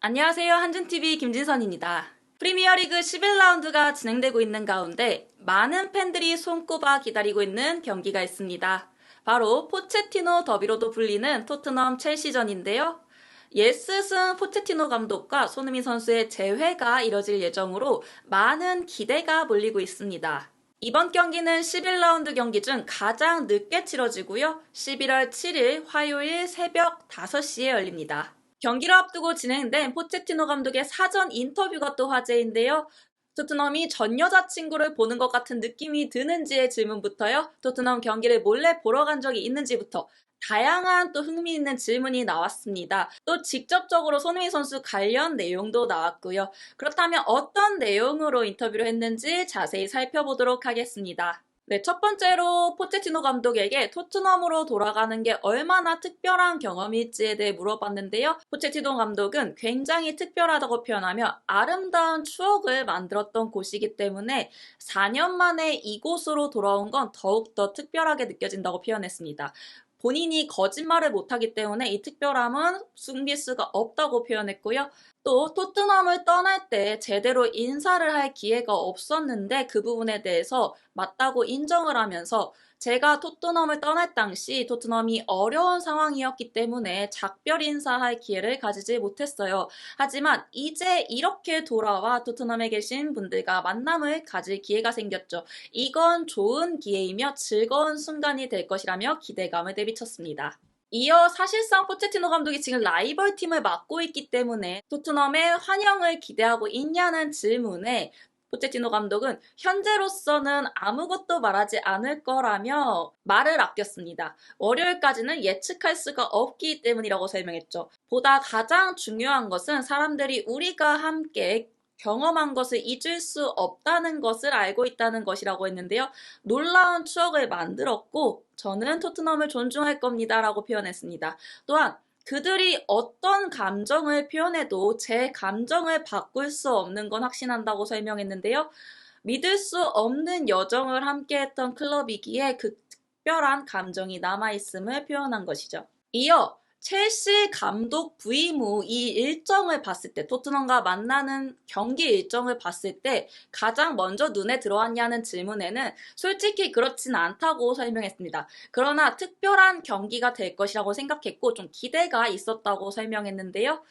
안녕하세요. 한준TV 김진선입니다. 프리미어리그 11라운드가 진행되고 있는 가운데 많은 팬들이 손꼽아 기다리고 있는 경기가 있습니다. 바로 포체티노 더비로도 불리는 토트넘 첼시전인데요. 예스슨 포체티노 감독과 손흥민 선수의 재회가 이뤄질 예정으로 많은 기대가 몰리고 있습니다. 이번 경기는 11라운드 경기 중 가장 늦게 치러지고요. 11월 7일 화요일 새벽 5시에 열립니다. 경기를 앞두고 진행된 포체티노 감독의 사전 인터뷰가 또 화제인데요. 토트넘이 전 여자친구를 보는 것 같은 느낌이 드는지의 질문부터요. 토트넘 경기를 몰래 보러 간 적이 있는지부터 다양한 또 흥미있는 질문이 나왔습니다. 또 직접적으로 손흥민 선수 관련 내용도 나왔고요. 그렇다면 어떤 내용으로 인터뷰를 했는지 자세히 살펴보도록 하겠습니다. 네, 첫 번째로 포체티노 감독에게 토트넘으로 돌아가는 게 얼마나 특별한 경험일지에 대해 물어봤는데요. 포체티노 감독은 굉장히 특별하다고 표현하며 아름다운 추억을 만들었던 곳이기 때문에 4년 만에 이곳으로 돌아온 건 더욱더 특별하게 느껴진다고 표현했습니다. 본인이 거짓말을 못하기 때문에 이 특별함은 숨길 수가 없다고 표현했고요. 또 토트넘을 떠날 때 제대로 인사를 할 기회가 없었는데 그 부분에 대해서 맞다고 인정을 하면서 제가 토트넘을 떠날 당시 토트넘이 어려운 상황이었기 때문에 작별 인사할 기회를 가지지 못했어요. 하지만 이제 이렇게 돌아와 토트넘에 계신 분들과 만남을 가질 기회가 생겼죠. 이건 좋은 기회이며 즐거운 순간이 될 것이라며 기대감을 내비쳤습니다. 이어 사실상 포체티노 감독이 지금 라이벌 팀을 맡고 있기 때문에 토트넘의 환영을 기대하고 있냐는 질문에 포체티노 감독은 현재로서는 아무것도 말하지 않을 거라며 말을 아꼈습니다. 월요일까지는 예측할 수가 없기 때문이라고 설명했죠. 보다 가장 중요한 것은 사람들이 우리가 함께 경험한 것을 잊을 수 없다는 것을 알고 있다는 것이라고 했는데요. 놀라운 추억을 만들었고 저는 토트넘을 존중할 겁니다 라고 표현했습니다. 또한 그들이 어떤 감정을 표현해도 제 감정을 바꿀 수 없는 건 확신한다고 설명했는데요. 믿을 수 없는 여정을 함께했던 클럽이기에 그 특별한 감정이 남아있음을 표현한 것이죠. 이어 첼시 감독 부임 후 이 일정을 봤을 때 토트넘과 만나는 경기 일정을 봤을 때 가장 먼저 눈에 들어왔냐는 질문에는 솔직히 그렇진 않다고 설명했습니다. 그러나 특별한 경기가 될 것이라고 생각했고 좀 기대가 있었다고 설명했는데요.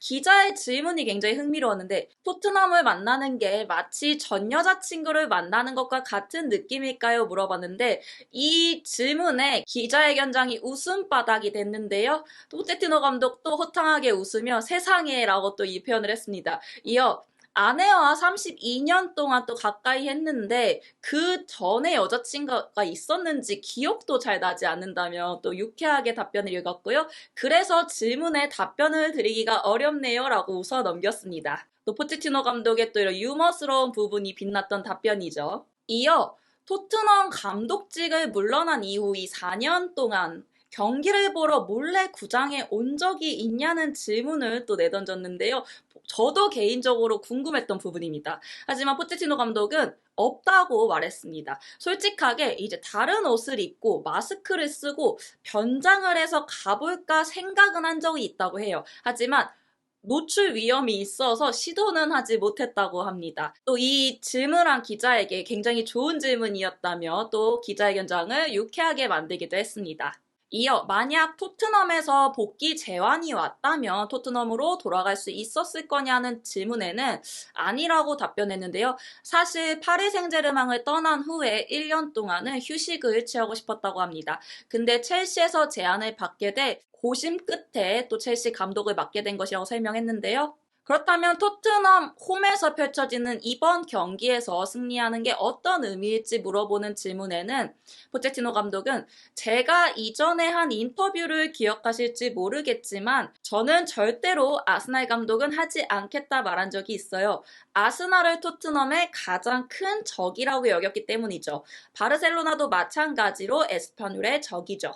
기자의 질문이 굉장히 흥미로웠는데 토트넘을 만나는 게 마치 전 여자친구를 만나는 것과 같은 느낌일까요? 물어봤는데 이 질문에 기자회견장이 웃음바닥이 됐는데요. 포체티노 감독도 호탕하게 웃으며 세상에 라고 또 이 표현을 했습니다. 이어 아내와 32년 동안 또 가까이 했는데 그 전에 여자친구가 있었는지 기억도 잘 나지 않는다며 또 유쾌하게 답변을 읽었고요. 그래서 질문에 답변을 드리기가 어렵네요 라고 웃어 넘겼습니다. 또 포체티노 감독의 또 이런 유머스러운 부분이 빛났던 답변이죠. 이어 토트넘 감독직을 물러난 이후 이 4년 동안 경기를 보러 몰래 구장에 온 적이 있냐는 질문을 또 내던졌는데요. 저도 개인적으로 궁금했던 부분입니다. 하지만 포체티노 감독은 없다고 말했습니다. 솔직하게 이제 다른 옷을 입고 마스크를 쓰고 변장을 해서 가볼까 생각은 한 적이 있다고 해요. 하지만 노출 위험이 있어서 시도는 하지 못했다고 합니다. 또 이 질문한 기자에게 굉장히 좋은 질문이었다며 또 기자회견장을 유쾌하게 만들기도 했습니다. 이어 만약 토트넘에서 복귀 제안이 왔다면 토트넘으로 돌아갈 수 있었을 거냐는 질문에는 아니라고 답변했는데요. 사실 파리 생제르맹을 떠난 후에 1년 동안은 휴식을 취하고 싶었다고 합니다. 근데 첼시에서 제안을 받게 돼 고심 끝에 또 첼시 감독을 맡게 된 것이라고 설명했는데요. 그렇다면 토트넘 홈에서 펼쳐지는 이번 경기에서 승리하는 게 어떤 의미일지 물어보는 질문에는 포체티노 감독은 제가 이전에 한 인터뷰를 기억하실지 모르겠지만 저는 절대로 아스날 감독은 하지 않겠다 말한 적이 있어요. 아스날을 토트넘의 가장 큰 적이라고 여겼기 때문이죠. 바르셀로나도 마찬가지로 에스파뇰의 적이죠.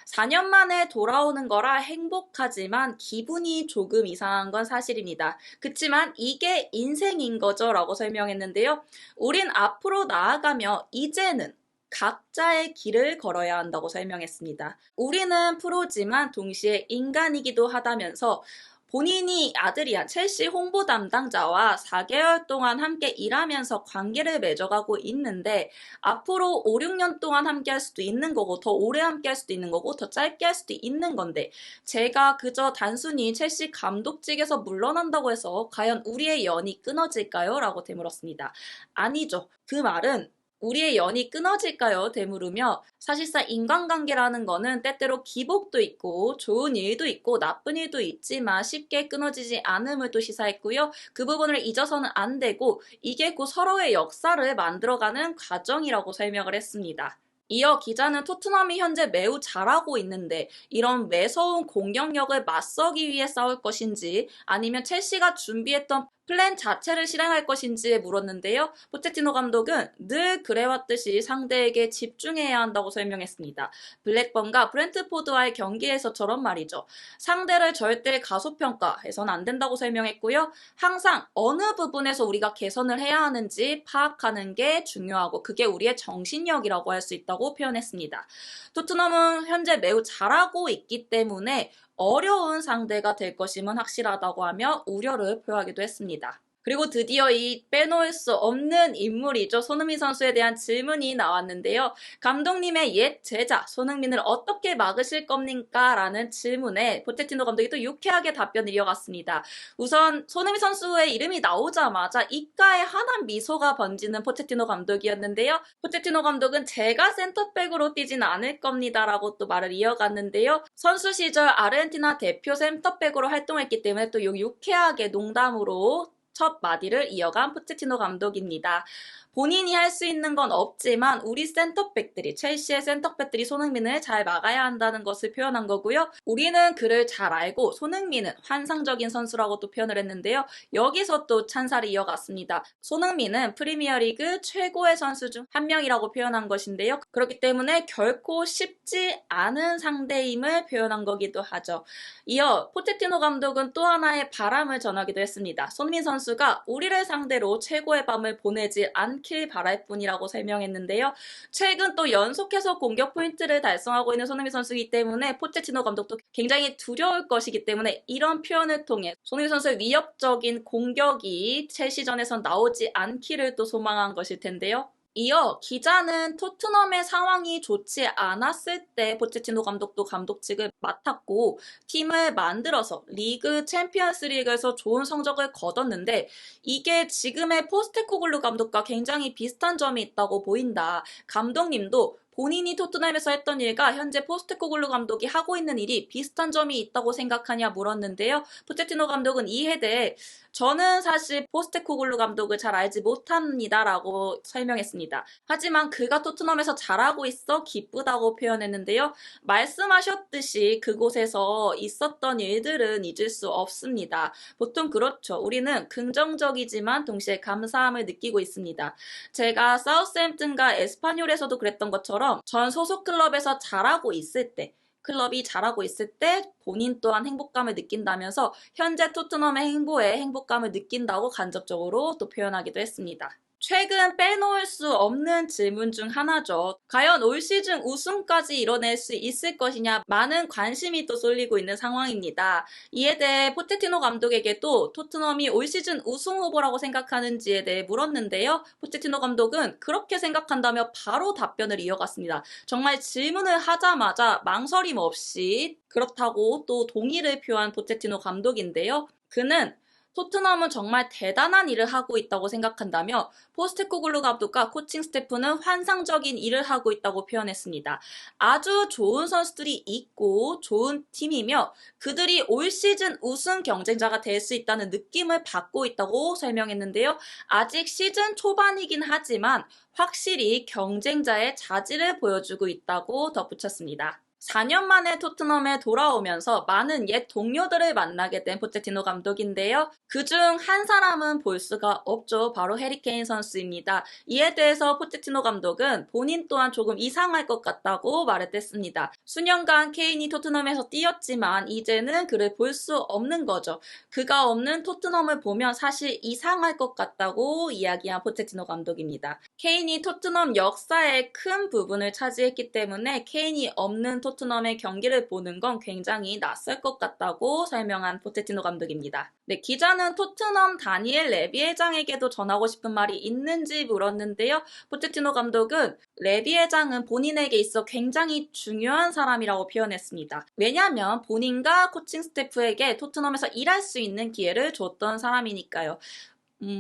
4년 만에 돌아오는 거라 행복하지만 기분이 조금 이상한 건 사실입니다. 그치만 이게 인생인 거죠 라고 설명했는데요. 우린 앞으로 나아가며 이제는 각자의 길을 걸어야 한다고 설명했습니다. 우리는 프로지만 동시에 인간이기도 하다면서 본인이 아들이한 첼시 홍보 담당자와 4개월 동안 함께 일하면서 관계를 맺어가고 있는데 앞으로 5, 6년 동안 함께 할 수도 있는 거고 더 오래 함께 할 수도 있는 거고 더 짧게 할 수도 있는 건데 제가 그저 단순히 첼시 감독직에서 물러난다고 해서 과연 우리의 연이 끊어질까요? 라고 되물었습니다. 아니죠. 그 말은 우리의 연이 끊어질까요? 되물으며 사실상 인간관계라는 거는 때때로 기복도 있고 좋은 일도 있고 나쁜 일도 있지만 쉽게 끊어지지 않음을 또 시사했고요. 그 부분을 잊어서는 안 되고 이게 곧 서로의 역사를 만들어가는 과정이라고 설명을 했습니다. 이어 기자는 토트넘이 현재 매우 잘하고 있는데 이런 매서운 공격력을 맞서기 위해 싸울 것인지 아니면 첼시가 준비했던 플랜 자체를 실행할 것인지에 물었는데요. 포체티노 감독은 늘 그래왔듯이 상대에게 집중해야 한다고 설명했습니다. 블랙번과 브렌트포드와의 경기에서처럼 말이죠. 상대를 절대 가소평가해서는 안 된다고 설명했고요. 항상 어느 부분에서 우리가 개선을 해야 하는지 파악하는 게 중요하고 그게 우리의 정신력이라고 할 수 있다고 표현했습니다. 토트넘은 현재 매우 잘하고 있기 때문에 어려운 상대가 될 것임은 확실하다고 하며 우려를 표하기도 했습니다. 그리고 드디어 이 빼놓을 수 없는 인물이죠. 손흥민 선수에 대한 질문이 나왔는데요. 감독님의 옛 제자 손흥민을 어떻게 막으실 겁니까? 라는 질문에 포체티노 감독이 또 유쾌하게 답변을 이어갔습니다. 우선 손흥민 선수의 이름이 나오자마자 입가에 환한 미소가 번지는 포체티노 감독이었는데요. 포체티노 감독은 제가 센터백으로 뛰진 않을 겁니다. 라고 또 말을 이어갔는데요. 선수 시절 아르헨티나 대표 센터백으로 활동했기 때문에 또 유쾌하게 농담으로 첫 마디를 이어간 포체티노 감독입니다. 본인이 할 수 있는 건 없지만 우리 센터백들이 첼시의 센터백들이 손흥민을 잘 막아야 한다는 것을 표현한 거고요. 우리는 그를 잘 알고 손흥민은 환상적인 선수라고 또 표현을 했는데요. 여기서 또 찬사를 이어갔습니다. 손흥민은 프리미어리그 최고의 선수 중 한 명이라고 표현한 것인데요. 그렇기 때문에 결코 쉽지 않은 상대임을 표현한 거기도 하죠. 이어 포체티노 감독은 또 하나의 바람을 전하기도 했습니다. 손흥민 선수가 우리를 상대로 최고의 밤을 보내지 않길 바랄 뿐이라고 설명했는데요. 최근 또 연속해서 공격 포인트를 달성하고 있는 손흥민 선수이기 때문에 포체티노 감독도 굉장히 두려울 것이기 때문에 이런 표현을 통해 손흥민 선수의 위협적인 공격이 첼시전에선 나오지 않기를 또 소망한 것일 텐데요. 이어 기자는 토트넘의 상황이 좋지 않았을 때 포체티노 감독도 감독직을 맡았고 팀을 만들어서 리그 챔피언스 리그에서 좋은 성적을 거뒀는데 이게 지금의 포스테코글루 감독과 굉장히 비슷한 점이 있다고 보인다. 감독님도 본인이 토트넘에서 했던 일과 현재 포스테코글루 감독이 하고 있는 일이 비슷한 점이 있다고 생각하냐 물었는데요. 포체티노 감독은 이에 대해 저는 사실 포스테코글루 감독을 잘 알지 못합니다 라고 설명했습니다. 하지만 그가 토트넘에서 잘하고 있어 기쁘다고 표현했는데요. 말씀하셨듯이 그곳에서 있었던 일들은 잊을 수 없습니다. 보통 그렇죠. 우리는 긍정적이지만 동시에 감사함을 느끼고 있습니다. 제가 사우스햄튼과 에스파뇰에서도 그랬던 것처럼 전 소속 클럽에서 잘하고 있을 때 클럽이 잘하고 있을 때 본인 또한 행복감을 느낀다면서 현재 토트넘의 행보에 행복감을 느낀다고 간접적으로 또 표현하기도 했습니다. 최근 빼놓을 수 없는 질문 중 하나죠. 과연 올 시즌 우승까지 이뤄낼 수 있을 것이냐 많은 관심이 또 쏠리고 있는 상황입니다. 이에 대해 포체티노 감독에게도 토트넘이 올 시즌 우승 후보라고 생각하는지에 대해 물었는데요. 포체티노 감독은 그렇게 생각한다며 바로 답변을 이어갔습니다. 정말 질문을 하자마자 망설임 없이 그렇다고 또 동의를 표한 포체티노 감독인데요. 그는 토트넘은 정말 대단한 일을 하고 있다고 생각한다며 포스테코글루 감독과 코칭 스태프는 환상적인 일을 하고 있다고 표현했습니다. 아주 좋은 선수들이 있고 좋은 팀이며 그들이 올 시즌 우승 경쟁자가 될 수 있다는 느낌을 받고 있다고 설명했는데요. 아직 시즌 초반이긴 하지만 확실히 경쟁자의 자질을 보여주고 있다고 덧붙였습니다. 4년 만에 토트넘에 돌아오면서 많은 옛 동료들을 만나게 된 포체티노 감독인데요. 그중 한 사람은 볼 수가 없죠. 바로 해리 케인 선수입니다. 이에 대해서 포체티노 감독은 본인 또한 조금 이상할 것 같다고 말했습니다. 수년간 케인이 토트넘에서 뛰었지만 이제는 그를 볼 수 없는 거죠. 그가 없는 토트넘을 보면 사실 이상할 것 같다고 이야기한 포체티노 감독입니다. 케인이 토트넘 역사의 큰 부분을 차지했기 때문에 케인이 없는 토트넘의 경기를 보는 건 굉장히 낯설 것 같다고 설명한 포체티노 감독입니다. 네, 기자는 토트넘 다니엘 레비 회장에게도 전하고 싶은 말이 있는지 물었는데요. 포체티노 감독은 레비 회장은 본인에게 있어 굉장히 중요한 사람이라고 표현했습니다. 왜냐하면 본인과 코칭 스태프에게 토트넘에서 일할 수 있는 기회를 줬던 사람이니까요.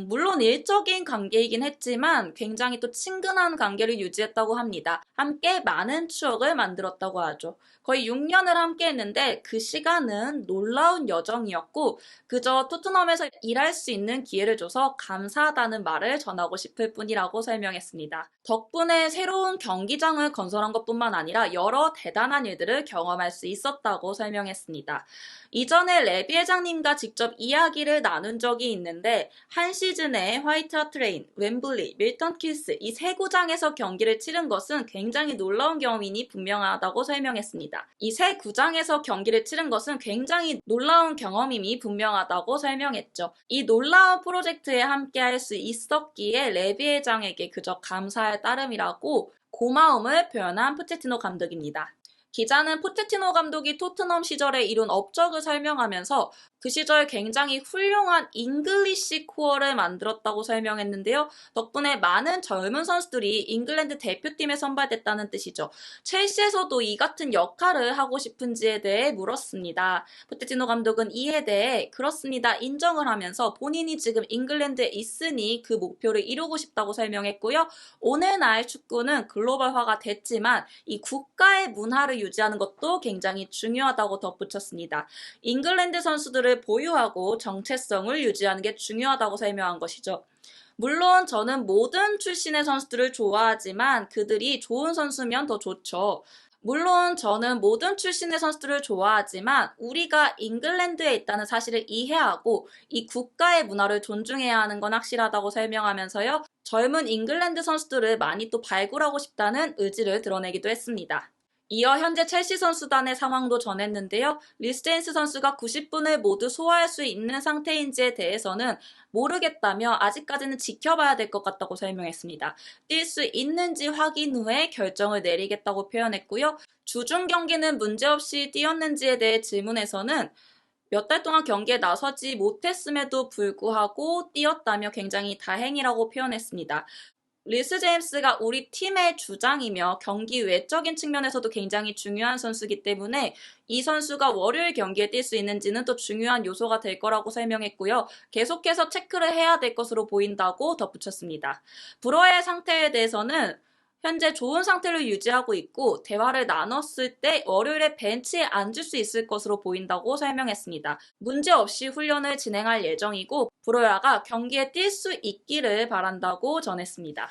물론 일적인 관계이긴 했지만 굉장히 또 친근한 관계를 유지했다고 합니다. 함께 많은 추억을 만들었다고 하죠. 거의 6년을 함께 했는데 그 시간은 놀라운 여정이었고 그저 토트넘에서 일할 수 있는 기회를 줘서 감사하다는 말을 전하고 싶을 뿐이라고 설명했습니다. 덕분에 새로운 경기장을 건설한 것뿐만 아니라 여러 대단한 일들을 경험할 수 있었다고 설명했습니다. 이전에 레비 회장님과 직접 이야기를 나눈 적이 있는데 한 시즌에 화이트 하트 레인, 웸블리, 밀턴 킨스 이 세 구장에서 경기를 치른 것은 굉장히 놀라운 경험이니 분명하다고 설명했습니다. 이 세 구장에서 경기를 치른 것은 굉장히 놀라운 경험임이 분명하다고 설명했죠. 이 놀라운 프로젝트에 함께할 수 있었기에 레비 회장에게 그저 감사할 따름이라고 고마움을 표현한 포체티노 감독입니다. 기자는 포체티노 감독이 토트넘 시절에 이룬 업적을 설명하면서 그 시절 굉장히 훌륭한 잉글리시 코어를 만들었다고 설명했는데요. 덕분에 많은 젊은 선수들이 잉글랜드 대표팀에 선발됐다는 뜻이죠. 첼시에서도 이 같은 역할을 하고 싶은지에 대해 물었습니다. 포체티노 감독은 이에 대해 그렇습니다. 인정을 하면서 본인이 지금 잉글랜드에 있으니 그 목표를 이루고 싶다고 설명했고요. 오늘날 축구는 글로벌화가 됐지만 이 국가의 문화를 유지하는 것도 굉장히 중요하다고 덧붙였습니다. 잉글랜드 선수들을 보유하고 정체성을 유지하는 게 중요하다고 설명한 것이죠. 물론 저는 모든 출신의 선수들을 좋아하지만 그들이 좋은 선수면 더 좋죠. 물론 저는 모든 출신의 선수들을 좋아하지만 우리가 잉글랜드에 있다는 사실을 이해하고 이 국가의 문화를 존중해야 하는 건 확실하다고 설명하면서요. 젊은 잉글랜드 선수들을 많이 또 발굴하고 싶다는 의지를 드러내기도 했습니다. 이어 현재 첼시 선수단의 상황도 전했는데요. 리스 제임스 선수가 90분을 모두 소화할 수 있는 상태인지에 대해서는 모르겠다며 아직까지는 지켜봐야 될 것 같다고 설명했습니다. 뛸 수 있는지 확인 후에 결정을 내리겠다고 표현했고요. 주중 경기는 문제없이 뛰었는지에 대해 질문에서는 몇 달 동안 경기에 나서지 못했음에도 불구하고 뛰었다며 굉장히 다행이라고 표현했습니다. 리스 제임스가 우리 팀의 주장이며 경기 외적인 측면에서도 굉장히 중요한 선수이기 때문에 이 선수가 월요일 경기에 뛸 수 있는지는 또 중요한 요소가 될 거라고 설명했고요. 계속해서 체크를 해야 될 것으로 보인다고 덧붙였습니다. 브로의 상태에 대해서는 현재 좋은 상태를 유지하고 있고 대화를 나눴을 때 월요일에 벤치에 앉을 수 있을 것으로 보인다고 설명했습니다. 문제없이 훈련을 진행할 예정이고 브로야가 경기에 뛸 수 있기를 바란다고 전했습니다.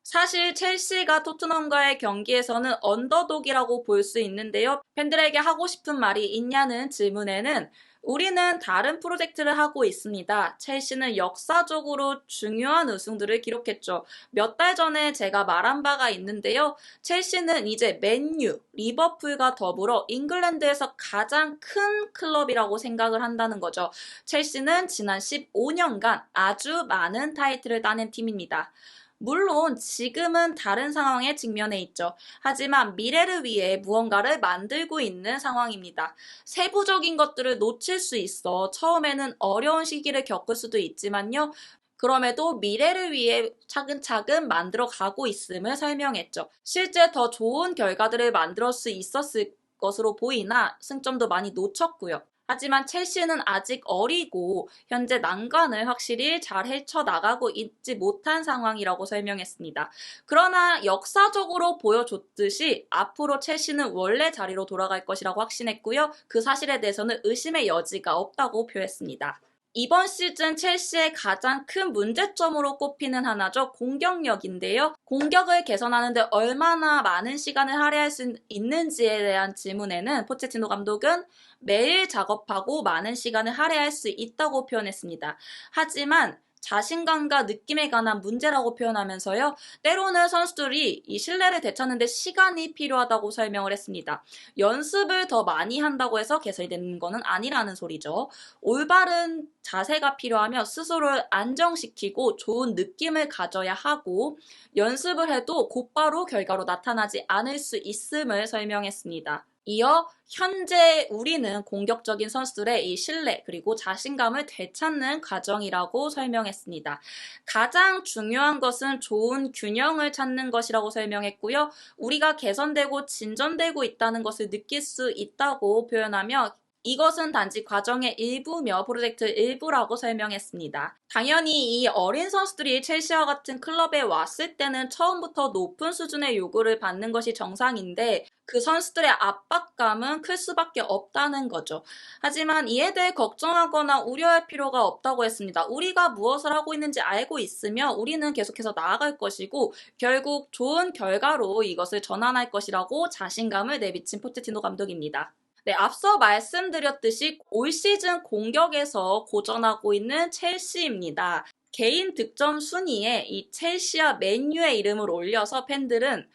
사실 첼시가 토트넘과의 경기에서는 언더독이라고 볼 수 있는데요. 팬들에게 하고 싶은 말이 있냐는 질문에는 우리는 다른 프로젝트를 하고 있습니다. 첼시는 역사적으로 중요한 우승들을 기록했죠. 몇 달 전에 제가 말한 바가 있는데요. 첼시는 이제 맨유, 리버풀과 더불어 잉글랜드에서 가장 큰 클럽이라고 생각을 한다는 거죠. 첼시는 지난 15년간 아주 많은 타이틀을 따낸 팀입니다. 물론 지금은 다른 상황에 직면해 있죠. 하지만 미래를 위해 무언가를 만들고 있는 상황입니다. 세부적인 것들을 놓칠 수 있어 처음에는 어려운 시기를 겪을 수도 있지만요. 그럼에도 미래를 위해 차근차근 만들어 가고 있음을 설명했죠. 실제 더 좋은 결과들을 만들 수 있었을 것으로 보이나 승점도 많이 놓쳤고요. 하지만 첼시는 아직 어리고 현재 난관을 확실히 잘 헤쳐나가고 있지 못한 상황이라고 설명했습니다. 그러나 역사적으로 보여줬듯이 앞으로 첼시는 원래 자리로 돌아갈 것이라고 확신했고요. 그 사실에 대해서는 의심의 여지가 없다고 표했습니다. 이번 시즌 첼시의 가장 큰 문제점으로 꼽히는 하나죠. 공격력인데요. 공격을 개선하는데 얼마나 많은 시간을 할애할 수 있는지에 대한 질문에는 포체티노 감독은 매일 작업하고 많은 시간을 할애할 수 있다고 표현했습니다. 하지만 자신감과 느낌에 관한 문제라고 표현하면서요. 때로는 선수들이 이 신뢰를 되찾는 데 시간이 필요하다고 설명을 했습니다. 연습을 더 많이 한다고 해서 개선이 되는 것은 아니라는 소리죠. 올바른 자세가 필요하며 스스로를 안정시키고 좋은 느낌을 가져야 하고 연습을 해도 곧바로 결과로 나타나지 않을 수 있음을 설명했습니다. 이어 현재 우리는 공격적인 선수들의 이 신뢰 그리고 자신감을 되찾는 과정이라고 설명했습니다. 가장 중요한 것은 좋은 균형을 찾는 것이라고 설명했고요. 우리가 개선되고 진전되고 있다는 것을 느낄 수 있다고 표현하며 이것은 단지 과정의 일부며 프로젝트 일부라고 설명했습니다. 당연히 이 어린 선수들이 첼시와 같은 클럽에 왔을 때는 처음부터 높은 수준의 요구를 받는 것이 정상인데 그 선수들의 압박감은 클 수밖에 없다는 거죠. 하지만 이에 대해 걱정하거나 우려할 필요가 없다고 했습니다. 우리가 무엇을 하고 있는지 알고 있으며 우리는 계속해서 나아갈 것이고 결국 좋은 결과로 이것을 전환할 것이라고 자신감을 내비친 포체티노 감독입니다. 네, 앞서 말씀드렸듯이 올 시즌 공격에서 고전하고 있는 첼시입니다. 개인 득점 순위에 이 첼시와 맨유의 이름을 올려서 팬들은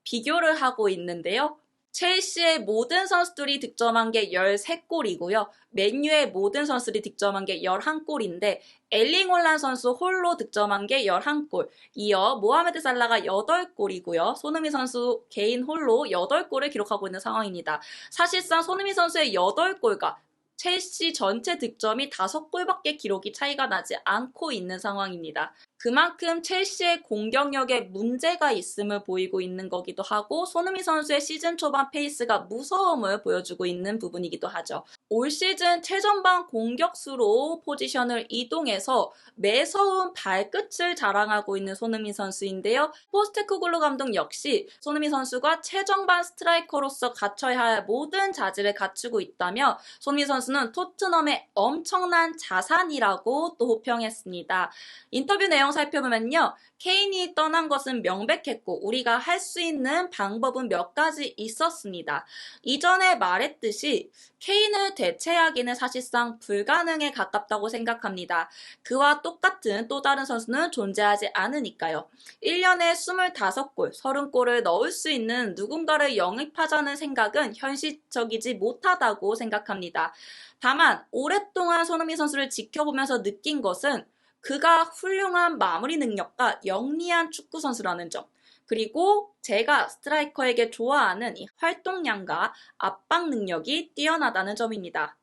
비교를 하고 있는데요. 첼시의 모든 선수들이 득점한 게 13골이고요. 맨유의 모든 선수들이 득점한 게 11골인데 엘링 홀란 선수 홀로 득점한 게 11골, 이어 모하메드 살라가 8골이고요. 손흥민 선수 개인 홀로 8골을 기록하고 있는 상황입니다. 사실상 손흥민 선수의 8골과 첼시 전체 득점이 5골밖에 기록이 차이가 나지 않고 있는 상황입니다. 그만큼 첼시의 공격력에 문제가 있음을 보이고 있는 거기도 하고 손흥민 선수의 시즌 초반 페이스가 무서움을 보여주고 있는 부분이기도 하죠. 올 시즌 최전방 공격수로 포지션을 이동해서 매서운 발끝을 자랑하고 있는 손흥민 선수인데요. 포스테코글루 감독 역시 손흥민 선수가 최전방 스트라이커로서 갖춰야 할 모든 자질을 갖추고 있다며 손흥민 선수는 토트넘의 엄청난 자산이라고 또 호평했습니다. 인터뷰 내용 살펴보면요. 케인이 떠난 것은 명백했고 우리가 할 수 있는 방법은 몇 가지 있었습니다. 이전에 말했듯이 케인을 대체하기는 사실상 불가능에 가깝다고 생각합니다. 그와 똑같은 또 다른 선수는 존재하지 않으니까요. 1년에 25골, 30골을 넣을 수 있는 누군가를 영입하자는 생각은 현실적이지 못하다고 생각합니다. 다만 오랫동안 손흥민 선수를 지켜보면서 느낀 것은 그가 훌륭한 마무리 능력과 영리한 축구 선수라는 점, 그리고 제가 스트라이커에게 좋아하는 이 활동량과 압박 능력이 뛰어나다는 점입니다.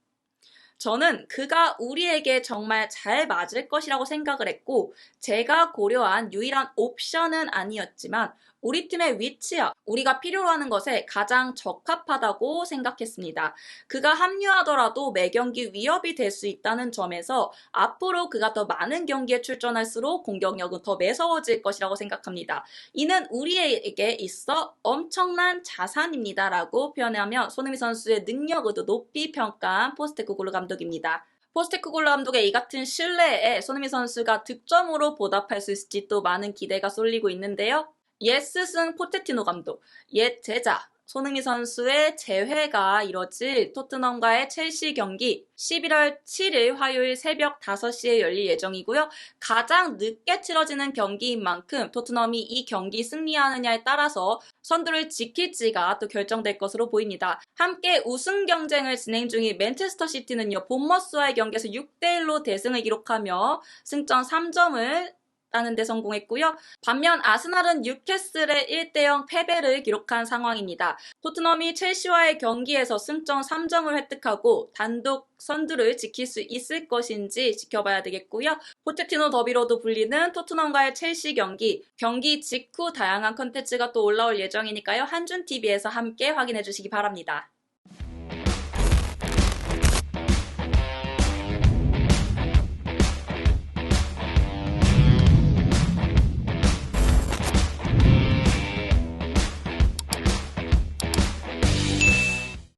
저는 그가 우리에게 정말 잘 맞을 것이라고 생각을 했고 제가 고려한 유일한 옵션은 아니었지만 우리 팀의 위치와 우리가 필요로 하는 것에 가장 적합하다고 생각했습니다. 그가 합류하더라도 매 경기 위협이 될 수 있다는 점에서 앞으로 그가 더 많은 경기에 출전할수록 공격력은 더 매서워질 것이라고 생각합니다. 이는 우리에게 있어 엄청난 자산입니다 라고 표현하며 손흥민 선수의 능력을 더 높이 평가한 포스테코글루 감독입니다. 포스테코글루 감독의 이 같은 신뢰에 손흥민 선수가 득점으로 보답할 수 있을지 또 많은 기대가 쏠리고 있는데요. 옛 스승 포체티노 감독, 옛 제자 손흥민 선수의 재회가 이뤄질 토트넘과의 첼시 경기 11월 7일 화요일 새벽 5시에 열릴 예정이고요. 가장 늦게 치러지는 경기인 만큼 토트넘이 이 경기 승리하느냐에 따라서 선두를 지킬지가 또 결정될 것으로 보입니다. 함께 우승 경쟁을 진행 중인 맨체스터 시티는요. 본머스와의 경기에서 6대1로 대승을 기록하며 승점 3점을 따는 데 성공했고요. 반면 아스날은 뉴캐슬의 1대0 패배를 기록한 상황입니다. 토트넘이 첼시와의 경기에서 승점 3점을 획득하고 단독 선두를 지킬 수 있을 것인지 지켜봐야 되겠고요. 포체티노 더비로도 불리는 토트넘과의 첼시 경기 직후 다양한 컨텐츠가 또 올라올 예정이니까요. 한준TV에서 함께 확인해 주시기 바랍니다.